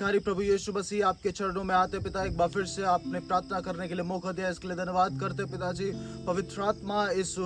कारी प्रभु यीशु मसीह आपके चरणों में आते पिता, एक बार फिर से आपने प्रार्थना करने के लिए मौका दिया, इसके लिए धन्यवाद करते पिताजी। पवित्र आत्मा इस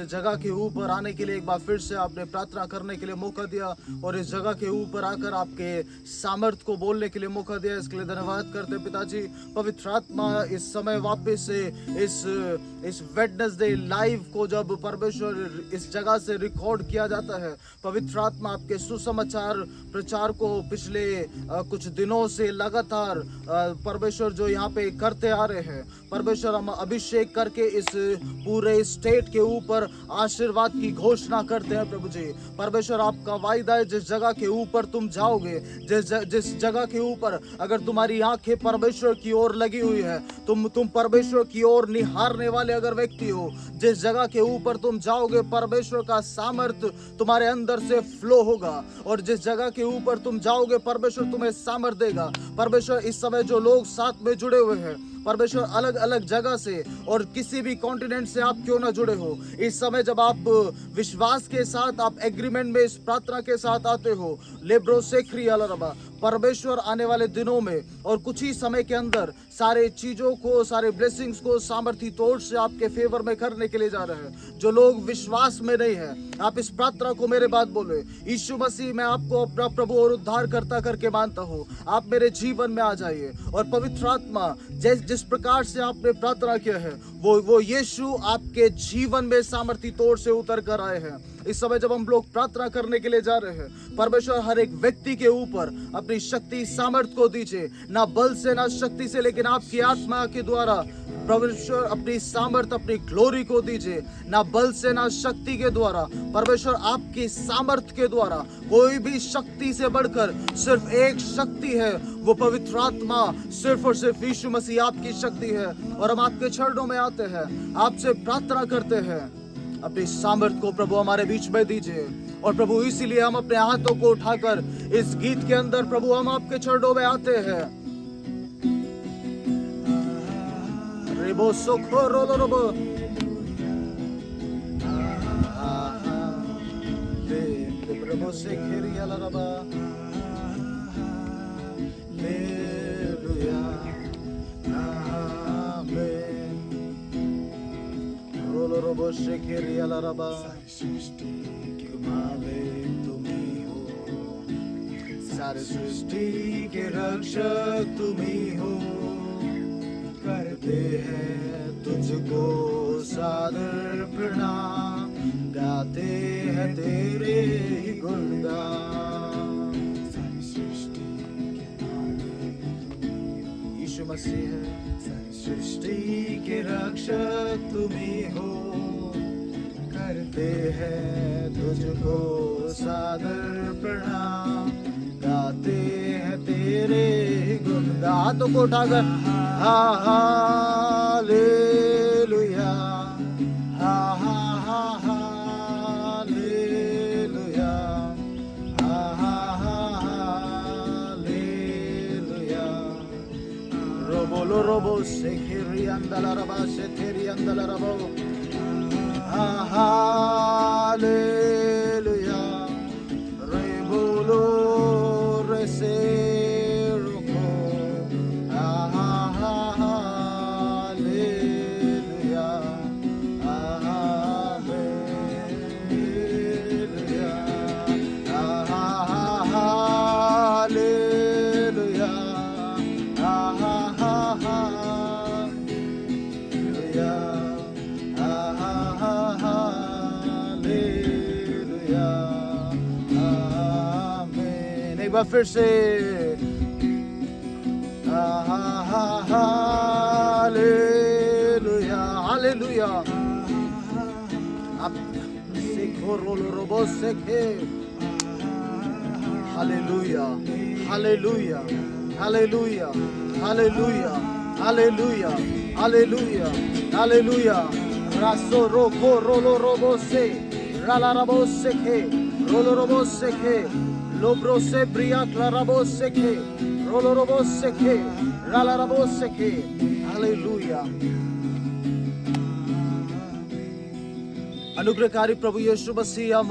जगह के ऊपर आने के लिए एक बार फिर से आपने प्रार्थना करने के लिए मौका दिया और इस जगह के ऊपर आकर आपके सामर्थ को बोलने के लिए मौका दिया, इसके लिए धन्यवाद करते पिताजी। पवित्र आत्मा इस समय वापस से इस वेडनेसडे लाइव को जब परमेश्वर इस जगह से रिकॉर्ड किया जाता है, पवित्र आत्मा आपके सुसमाचार प्रचार को पिछले कुछ दिनों से लगातार परमेश्वर जो यहाँ पे करते आ रहे हैं, परमेश्वर हम अभिषेक करके इस पूरे स्टेट के ऊपर आशीर्वाद की घोषणा करते हैं प्रभु जी। परमेश्वर आपका वायदा है, जिस जगह के ऊपर तुम जाओगे, जिस जगह के ऊपर अगर तुम्हारी आंखें परमेश्वर की ओर लगी हुई है, तुम परमेश्वर की ओर निहारने वाले अगर व्यक्ति हो, जिस जगह के ऊपर तुम जाओगे परमेश्वर का सामर्थ तुम्हारे अंदर से फ्लो होगा और जिस जगह के ऊपर तुम जाओगे परमेश्वर तुम्हें सामर्थ देगा। परमेश्वर इस समय जो लोग साथ में जुड़े हुए हैं, परमेश्वर अलग अलग जगह से और किसी भी कॉन्टिनेंट से आप क्यों ना जुड़े हो, इस समय जब आप विश्वास के साथ आप एग्रीमेंट में इस प्रार्थना के साथ आते हो, लेब्रो सेख्री अलरबा, परमेश्वर आने वाले दिनों में और कुछ ही समय के अंदर सारे चीजों को, सारे ब्लेसिंग्स को सामर्थी तौर से आपके फेवर में करने के लिए जा रहे हैं। जो लोग विश्वास में नहीं है, आप इस प्रार्थना को मेरे बात बोले, यीशु मसीह मैं आपको अपना प्रभु और उद्धारकर्ता करके मानता हूँ, आप मेरे जीवन में आ जाइए। और पवित्र आत्मा जिस प्रकार से आपने प्रार्थना किया है, वो यीशु आपके जीवन में सामर्थी तौर से उतर कर आए हैं। इस समय जब हम लोग प्रार्थना करने के लिए जा रहे हैं, परमेश्वर हर एक व्यक्ति के ऊपर अपनी शक्ति सामर्थ को दीजिए, ना बल से ना शक्ति से, लेकिन आपकी आत्मा के द्वारा परमेश्वर अपनी सामर्थ, अपनी ग्लोरी को दीजिए, ना बल से ना शक्ति के द्वारा, परमेश्वर आपकी सामर्थ के द्वारा। कोई भी शक्ति से बढ़कर सिर्फ एक शक्ति है, वो पवित्र आत्मा, सिर्फ और सिर्फ यीशु मसीह आपकी शक्ति है। और हम आपके चरणों में आते हैं, आपसे प्रार्थना करते हैं, अपनी सामर्थ को प्रभु हमारे बीच में दीजिए। और प्रभु इसीलिए हम अपने हाथों को उठाकर इस गीत के अंदर प्रभु हम आपके चरणों में आते हैं। रेबो सोखो रोलो रोबो ले प्रभु से घेरी अला रबा लेलुया आमेन रोलो रोबो से घेरी अला रबा। सारे सृष्टि के रक्षक तुम ही हो, करते हैं तुझको सादर प्रणाम, गाते हैं तेरे ही गुणगान। यीशु मसीह है, सृष्टि के रक्षक तुम ही हो, करते हैं तुझको सादर प्रणाम, गाते हैं तेरे गुण। हाथों को उठाकर हालेलुया, हालेलुया, हालेलुया। रोबोलो रोबो से खेरी अंदला रबा से तेरी अंदला रबो हालेलुया। रे बोलो रे से रुको हालेलुया, हालेलुया, हालेलुया, आमेन। एक बार फिर से हालेलुया, हालेलुया। आप सीखो रोलो रोबो सीखे, hallelujah, hallelujah, hallelujah, hallelujah, hallelujah, hallelujah, hallelujah. Raso रोको रोलो रोबो से राला रबो सीखे, रोलो रोबो सीखे, लोब्रो से ब्रिया क्लाराबो सीखे, रोलो रोबो सीखे, राला रबो सीखे। हालेलुया। अनुग्रहकारी प्रभु यीशु मसीह, हम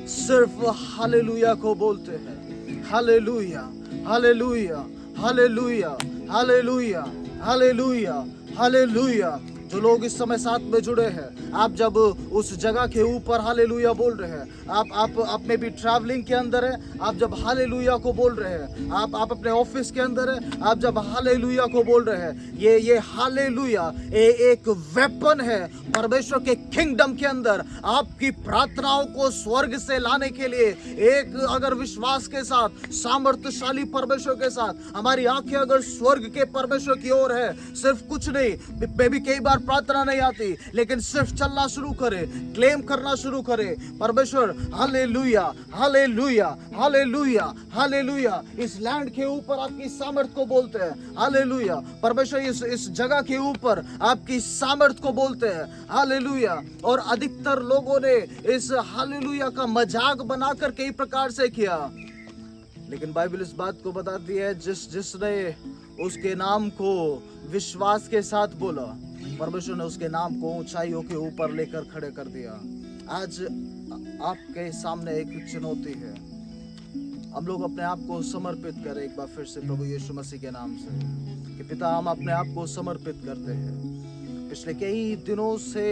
सिर्फ हालेलुया को बोलते हैं। Hallelujah, hallelujah, hallelujah, hallelujah, hallelujah, hallelujah. जो लोग इस समय साथ में जुड़े हैं, आप जब उस जगह के ऊपर हालेलुया बोल रहे हैं, आप में भी ट्रैवलिंग के अंदर है, आप जब हालेलुया को बोल रहे हैं, आप अपने ऑफिस के अंदर है, आप जब हालेलुया को बोल रहे हैं, ये हालेलुया एक वेपन है परमेश्वर के किंगडम के अंदर आपकी प्रार्थनाओं को स्वर्ग से लाने के लिए। एक अगर विश्वास के साथ, सामर्थ्यशाली परमेश्वर के साथ हमारी आंखें अगर स्वर्ग के परमेश्वर की ओर है, सिर्फ कुछ नहीं, बेबी कई बार प्रार्थना नहीं आती, लेकिन सिर्फ चलना शुरू करे, क्लेम करना शुरू करे, परमेश्वर हालेलुया, हालेलुया, हालेलुया, हालेलुया। इस लैंड के ऊपर आपकी सामर्थ को बोलते हैं, हालेलुया। परमेश्वर इस जगह के ऊपर आपकी सामर्थ को बोलते हैं, हालेलुया। और अधिकतर लोगों ने इस हालेलुया का मजाक बनाकर कई प्रकार से किया, लेकिन बाइबल इस बात को बताती है, जिसने उसके नाम को विश्वास के साथ बोला, परमेश्वर ने उसके नाम को ऊंचाइयों के ऊपर लेकर खड़े कर दिया। आज आपके सामने एक चुनौती है, हम लोग अपने आप को समर्पित करें एक बार फिर से प्रभु यीशु मसीह के नाम से कि पिता, हम अपने आप को समर्पित करते हैं। पिछले कई दिनों से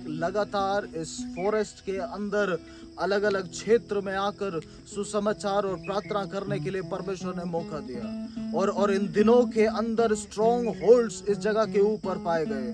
लगातार इस फॉरेस्ट के अंदर अलग अलग क्षेत्र में आकर सुसमाचार और प्रार्थना करने के लिए परमेश्वर ने मौका दिया, और इन दिनों के अंदर स्ट्रॉन्ग होल्ड्स इस जगह के ऊपर पाए गए,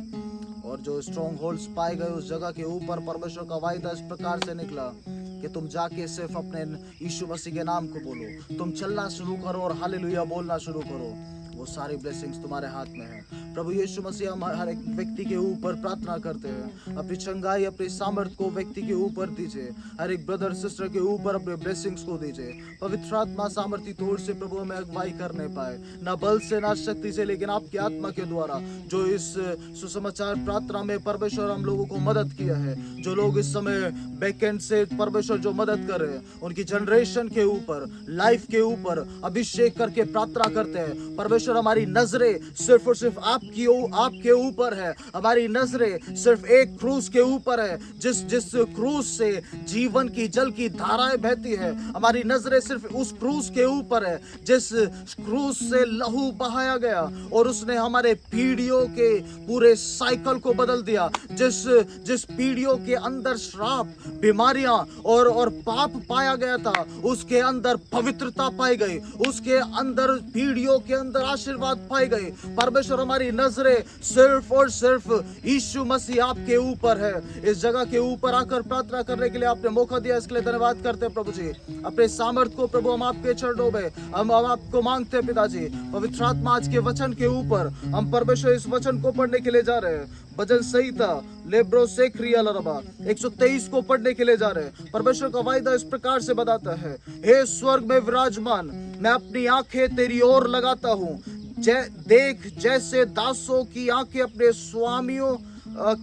और जो स्ट्रॉन्ग होल्ड्स पाए गए उस जगह के ऊपर परमेश्वर का वायदा इस प्रकार से निकला कि तुम जाके सिर्फ अपने यीशु मसीह के नाम को बोलो, तुम चलना शुरू करो और हालेलुया बोलना शुरू करो, वो सारी ब्लेसिंग्स तुम्हारे हाथ में है। प्रभु यीशु मसीह हम हर एक व्यक्ति के ऊपर प्रार्थना करते हैं, अपनी चंगाई, अपनी सामर्थ को व्यक्ति के ऊपर दीजिए, हर एक ब्रदर सिस्टर के ऊपर अपने ब्लेसिंग्स को दीजिए। पवित्र आत्मा सामर्थी तौर से प्रभु हमें अगुवाई करने पाए, ना बल से ना शक्ति से, लेकिन आपकी आत्मा के द्वारा, जो इस सुसमाचार प्रार्थना में परमेश्वर हम लोगों को मदद किया है, जो लोग इस समय बैकएंड से परमेश्वर जो मदद कर रहे हैं, उनकी जनरेशन के ऊपर, लाइफ के ऊपर अभिषेक करके प्रार्थना करते हैं। परमेश्वर, हमारी नजरें सिर्फ और सिर्फ आपके ऊपर है, हमारी नजरें सिर्फ एक क्रूस के ऊपर है, जिस क्रूस से जीवन की जल की धाराएं बहती है, हमारी नजरें सिर्फ उस क्रूस के ऊपर है, जिस क्रूस से लहू बहाया गया और उसने हमारे पीढ़ियों के पूरे साइकिल को बदल दिया, जिस पीढ़ियों के अंदर श्राप, बीमारियां और पाप पाया गया था, उसके अंदर पवित्रता पाई गई, उसके अंदर पीढ़ियों के अंदर आशीर्वाद पाई गई। परमेश्वर, हमारी नजरें सिर्फ और सिर्फ यीशु मसीह आपके ऊपर है। इस जगह के ऊपर आकर प्रार्थना करने के लिए आपने मौका दिया, इसके लिए धन्यवाद करते हैं प्रभु जी। अपने सामर्थ को प्रभु हम आपके चरणों में हम आपको मांगते हैं पिताजी। पवित्र आत्मा, आज के वचन के ऊपर हम परमेश्वर इस वचन को पढ़ने के लिए जा रहे हैं। भजन संहिता लेब्रो से क्रिया लरबा 123 को पढ़ने के लिए जा रहे हैं। परमेश्वर का वायदा इस प्रकार से बताता है, हे स्वर्ग में विराजमान, मैं अपनी आंखें तेरी ओर लगाता हूँ, देख जैसे दासों की आंखें अपने स्वामियों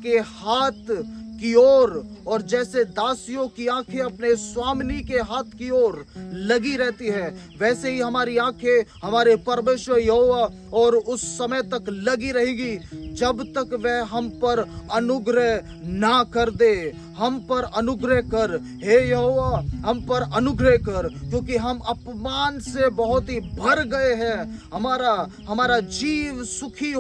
के हाथ की ओर और जैसे दासियों की आंखें अपने स्वामिनी के हाथ की ओर लगी रहती है, वैसे ही हमारी आंखें हमारे परमेश्वर यहोवा और उस समय तक लगी रहेगी जब तक वह हम पर अनुग्रह ना कर दे। हम पर अनुग्रह कर हे यहोवा, हम पर अनुग्रह कर, क्योंकि हम अपमान से बहुत ही भर गए हैं। हमारा जीव सुखी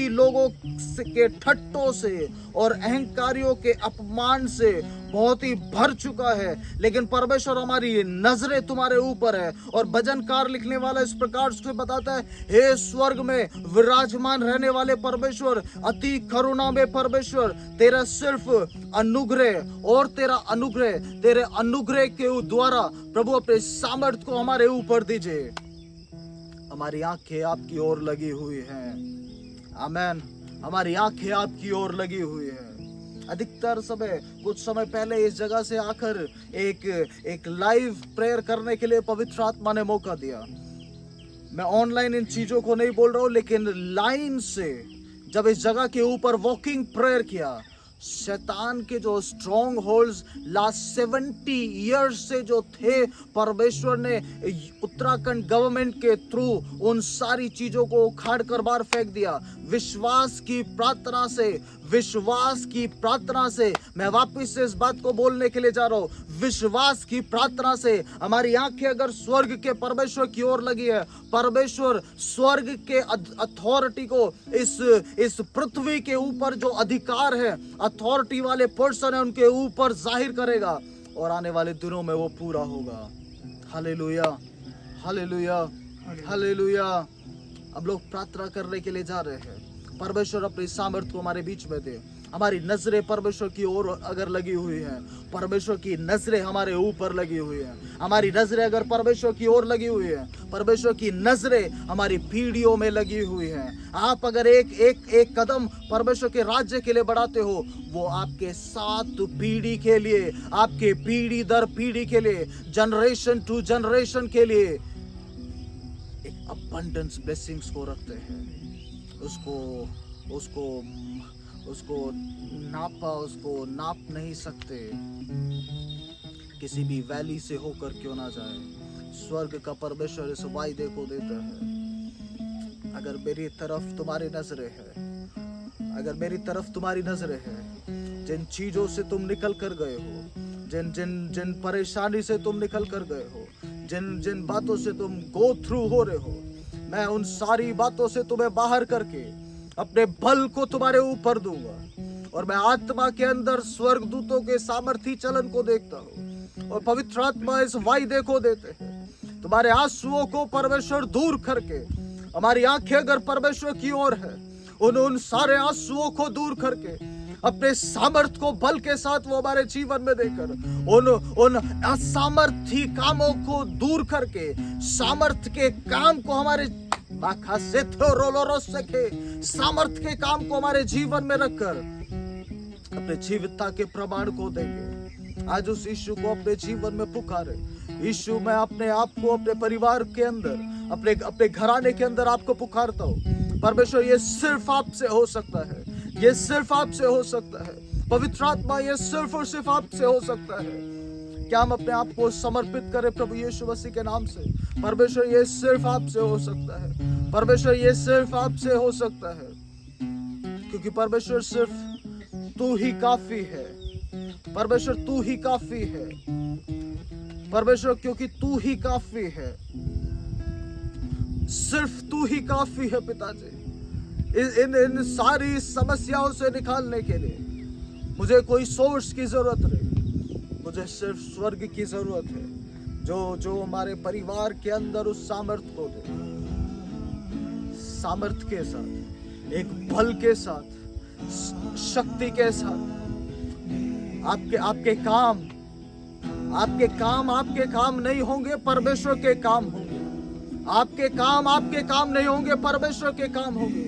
लोगों के ठट्टों से और अहंकारियों के अपमान से बहुत ही भर चुका है, लेकिन परमेश्वर, हमारी नजरें तुम्हारे ऊपर है। और भजनकार लिखने वाला इस प्रकार से बताता है, हे स्वर्ग में विराजमान रहने वाले परमेश्वर, अति करुणा में परमेश्वर, तेरा सिर्फ अनुग्रह और तेरे अनुग्रह के द्वारा प्रभु अपने सामर्थ को हमारे ऊपर दीजिए। हमारी आंखें आपकी ओर लगी हुई हैं, आमेन। हमारी आंखें आपकी ओर लगी हुई है। अधिकतर समय, कुछ समय पहले इस जगह से आकर एक लाइव प्रेयर करने के लिए पवित्र आत्मा ने मौका दिया। मैं ऑनलाइन इन चीजों को नहीं बोल रहा हूं, लेकिन लाइन से जब इस जगह के ऊपर वॉकिंग प्रेयर किया, शैतान के जो स्ट्रॉन्ग होल्ड्स लास्ट 70 ईयर्स से जो थे, परमेश्वर ने उत्तराखंड गवर्नमेंट के थ्रू उन सारी चीजों को उखाड़ कर बाहर फेंक दिया। विश्वास की प्रार्थना से, विश्वास की प्रार्थना से, मैं वापस से इस बात को बोलने के लिए जा रहा हूँ, विश्वास की प्रार्थना से हमारी आंखें अगर स्वर्ग के परमेश्वर की ओर लगी है, परमेश्वर स्वर्ग के अथॉरिटी को इस पृथ्वी के ऊपर जो अधिकार है, अथॉरिटी वाले पर्सन है, उनके ऊपर जाहिर करेगा और आने वाले दिनों में वो पूरा होगा। Hallelujah, hallelujah, hallelujah. अब लोग प्रार्थना करने के लिए जा रहे हैं, परमेश्वर अपनी सामर्थ्य को हमारे बीच में दे। हमारी नजरें परमेश्वर की ओर अगर लगी हुई हैं, परमेश्वर की नजरें हमारे ऊपर लगी हुई हैं, हमारी नजरें अगर परमेश्वर की ओर लगी हुई हैं, परमेश्वर की नजरें हमारी पीढ़ियों में लगी हुई हैं, आप अगर एक कदम परमेश्वर के राज्य के लिए बढ़ाते हो, वो आपके 7 पीढ़ी के लिए, आपके पीढ़ी दर पीढ़ी के लिए, जनरेशन टू जनरेशन के लिए एक अबंडेंस ब्लेसिंग्स को रखते हैं। उसको नाप नहीं सकते, किसी भी वैली से होकर क्यों ना जाए। स्वर्ग का परमेश्वर इस वायदे को देता है, अगर मेरी तरफ तुम्हारी नजरें है, अगर मेरी तरफ तुम्हारी नजरें है, जिन चीजों से तुम निकल कर गए हो, जिन परेशानी से तुम निकल कर गए हो, जिन बातों से तुम गो थ्रू हो रहे हो, मैं उन सारी बातों से तुम्हें बाहर करके अपने बल को तुम्हारे ऊपर दूंगा। और मैं आत्मा के अंदर स्वर्गदूतों के सामर्थी चलन को देखता हूँ, और पवित्र आत्मा इस वायदे को देते हैं, तुम्हारे आंसुओं को परमेश्वर दूर करके, हमारी आंखें अगर परमेश्वर की ओर है, उन सारे आंसुओं को दूर करके अपने सामर्थ को बल के साथ वो हमारे जीवन में देकर उन असामर्थी कामों को दूर करके सामर्थ के काम को हमारे सामर्थ के काम को हमारे जीवन में रखकर अपने जीवितता के प्रमाण को देंगे। आज उस यीशु को अपने जीवन में पुकारे। यीशु, मैं अपने आप को अपने परिवार के अंदर, अपने घराने के अंदर आपको पुकारता हूँ। परमेश्वर, ये सिर्फ आपसे हो सकता है, ये सिर्फ आपसे हो सकता है। पवित्र आत्मा, ये सिर्फ और सिर्फ आपसे हो सकता है। क्या हम अपने आप को समर्पित करें प्रभु यीशु मसीह के नाम से? परमेश्वर, ये सिर्फ आपसे हो सकता है। परमेश्वर, ये सिर्फ आपसे हो सकता है, क्योंकि परमेश्वर सिर्फ तू ही काफी है। परमेश्वर, तू ही काफी है। परमेश्वर, क्योंकि तू ही काफी है, सिर्फ तू ही काफी है पिताजी। इन सारी समस्याओं से निकालने के लिए मुझे कोई सोर्स की जरूरत नहीं, मुझे सिर्फ स्वर्ग की जरूरत है, जो हमारे परिवार के अंदर उस सामर्थ्य को दे, सामर्थ्य के साथ, एक बल के साथ, शक्ति के साथ। आपके काम नहीं होंगे, परमेश्वर के काम होंगे। आपके काम नहीं होंगे, परमेश्वर के काम होंगे।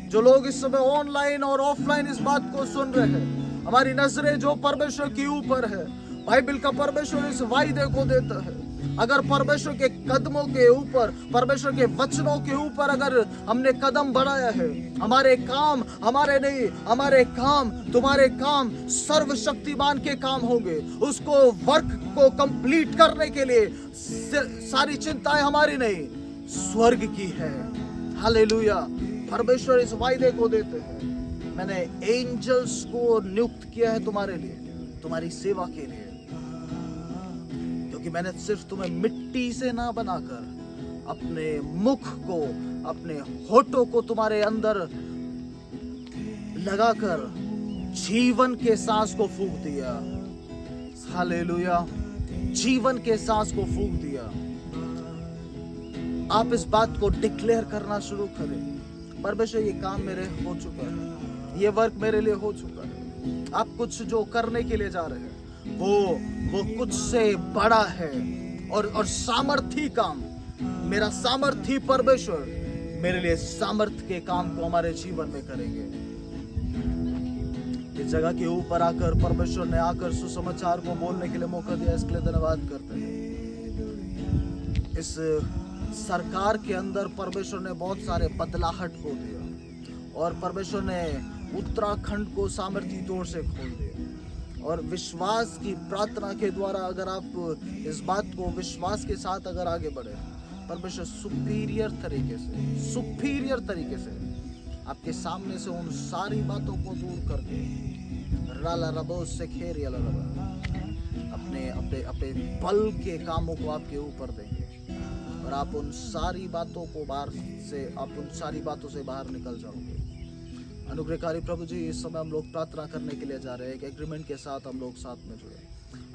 जो लोग इस समय ऑनलाइन और ऑफलाइन इस बात को सुन रहे हैं, हमारी नजरें जो परमेश्वर के ऊपर है, बाइबल का परमेश्वर इस वायदे को देता है, अगर परमेश्वर के कदमों के ऊपर, परमेश्वर के वचनों के ऊपर अगर हमने कदम बढ़ाया है, हमारे काम हमारे नहीं, हमारे काम, तुम्हारे काम सर्वशक्तिमान के काम होंगे। उसको वर्क को कंप्लीट करने के लिए सारी चिंताएं हमारी नहीं, स्वर्ग की है। हालेलुया। परमेश्वर इस वायदे को देते हैं, मैंने एंजल्स को नियुक्त किया है तुम्हारे लिए, तुम्हारी सेवा के लिए, क्योंकि मैंने सिर्फ तुम्हें मिट्टी से ना बनाकर अपने मुख को, अपने होठों को तुम्हारे अंदर लगाकर जीवन के सांस को फूंक दिया। हालेलुया। जीवन के सांस को फूंक दिया। आप इस बात को डिक्लेयर करना शुरू करें, परमेश्वर, ये काम मेरे हो चुका है, ये वर्क मेरे लिए हो चुका है। आप कुछ जो करने के लिए जा रहे हैं, वो कुछ से बड़ा है, और सामर्थी काम, मेरा सामर्थी परमेश्वर मेरे लिए सामर्थ के काम को हमारे जीवन में करेंगे। इस जगह के ऊपर आकर परमेश्वर ने आकर सुसमाचार को बोलने के लिए मौका दिया, इसके लिए धन्यवाद करते हैं। इस सरकार के अंदर परमेश्वर ने बहुत सारे बदलाहट को दिया, और परमेश्वर ने उत्तराखंड को सामर्थी तौर से खोल दिया। और विश्वास की प्रार्थना के द्वारा अगर आप इस बात को विश्वास के साथ अगर आगे बढ़े, परमेश्वर सुपीरियर तरीके से आपके सामने से उन सारी बातों को दूर करके राला रबोस से खेर या अपने अपने अपने बल के कामों को आपके ऊपर देंगे और आप उन सारी बातों को बातों से बाहर निकल जाओगे। अनुग्रहकारी प्रभु जी, इस समय हम लोग प्रार्थना करने के लिए जा रहे हैं। एक एग्रीमेंट के साथ हम लोग साथ में जुड़े।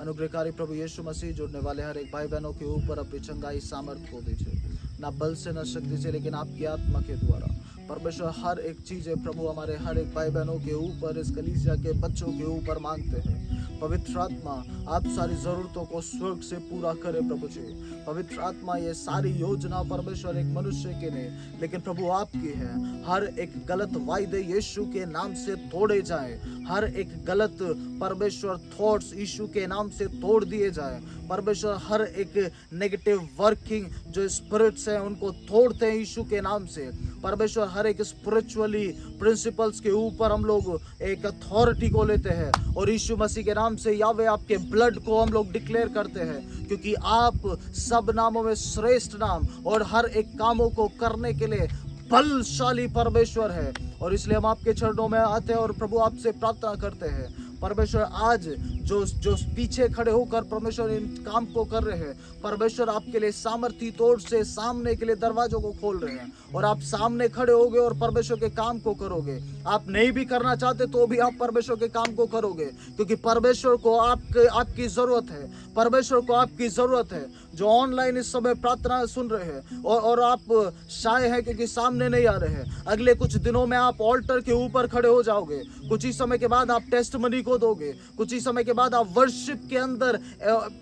अनुग्रहकारी प्रभु यीशु मसीह, जुड़ने वाले हर एक भाई बहनों के ऊपर अपनी चंगाई सामर्थ को दीजिए, ना बल से न शक्ति से, लेकिन आपकी आत्मा के द्वारा। परमेश्वर, हर एक चीज है प्रभु हमारे हर एक भाई बहनों के ऊपर, इस कलीसिया के बच्चों के ऊपर मांगते हैं। पवित्र आत्मा, आप सारी जरूरतों को स्वर्ग से पूरा करें प्रभु जी। पवित्र आत्मा, ये सारी योजना परमेश्वर एक मनुष्य के नहीं, लेकिन प्रभु आपकी है। हर एक गलत वायदे यीशु के नाम से तोड़े जाएं। हर एक गलत परमेश्वर थॉट्स यीशु के नाम से तोड़ दिए जाएं। परमेश्वर, हर एक नेगेटिव वर्किंग जो स्पिरिट्स हैं उनको तोड़ते हैं यीशु के नाम से। परमेश्वर, हर एक स्पिरिचुअली प्रिंसिपल्स के ऊपर हम लोग एक अथॉरिटी को लेते हैं और यीशु मसीह के नाम से यावे आपके ब्लड को हम लोग डिक्लेयर करते हैं, क्योंकि आप सब नामों में श्रेष्ठ नाम और हर एक कामों को करने के लिए बलशाली परमेश्वर है। और इसलिए हम आपके चरणों में आते हैं और प्रभु आपसे प्रार्थना करते हैं। परमेश्वर, आज जो पीछे खड़े होकर परमेश्वर इन काम को कर रहे हैं, परमेश्वर आपके लिए सामर्थी तौर से सामने के लिए दरवाजों को खोल रहे हैं और आप सामने खड़े होगे और परमेश्वर के काम को करोगे। आप नहीं भी करना चाहते तो भी आप परमेश्वर के काम को करोगे, क्योंकि परमेश्वर को आपकी जरूरत है। परमेश्वर को आपकी जरूरत है। जो ऑनलाइन इस समय प्रार्थना सुन रहे हैं और आप शाय हैं क्योंकि सामने नहीं आ रहे हैं, अगले कुछ दिनों में आप ऑल्टर के ऊपर खड़े हो जाओगे। कुछ ही समय के बाद आप टेस्टमनी को दोगे। कुछ ही समय के बाद आप वर्शिप के अंदर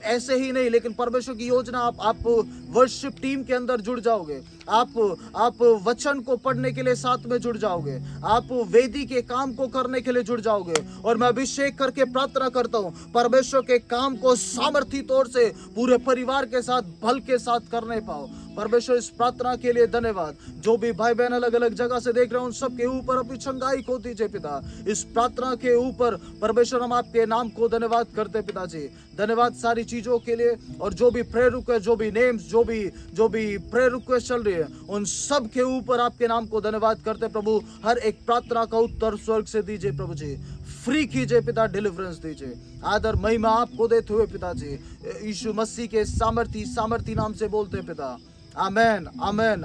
ऐसे ही नहीं, लेकिन परमेश्वर की योजना आप वर्शिप टीम के अंदर जुड़ जाओगे। आप वचन को पढ़ने के लिए साथ में जुड़ जाओगे। आप वेदी के काम को करने के लिए जुड़ जाओगे। और मैं अभिषेक करके प्रार्थना करता हूं, परमेश्वर के काम को सामर्थी तौर से पूरे परिवार के साथ बल के साथ करने पाओ। परमेश्वर, इस प्रार्थना के लिए धन्यवाद। जो भी भाई बहन अलग अलग जगह से देख रहे हैं उन सब के ऊपर अपनी चंगाई को दीजिए पिता। इस प्रार्थना के ऊपर परमेश्वर हम आपके नाम को धन्यवाद करते पिताजी। धन्यवाद सारी चीजों के लिए। और जो भी प्रेयर रिक्वेस्ट, जो भी नेम्स, जो भी प्रेयर रिक्वेस्ट चल रही है, उन सब के ऊपर आपके नाम को धन्यवाद करते प्रभु। हर एक प्रार्थना का उत्तर स्वर्ग से दीजिए प्रभु जी। फ्री कीजिए पिता, डिलीवरेंस दीजिए। आदर महिमा आपको देते हुए पिताजी, यीशु मसीह के सामर्थी नाम से बोलते पिता। आमेन, आमेन, आमेन।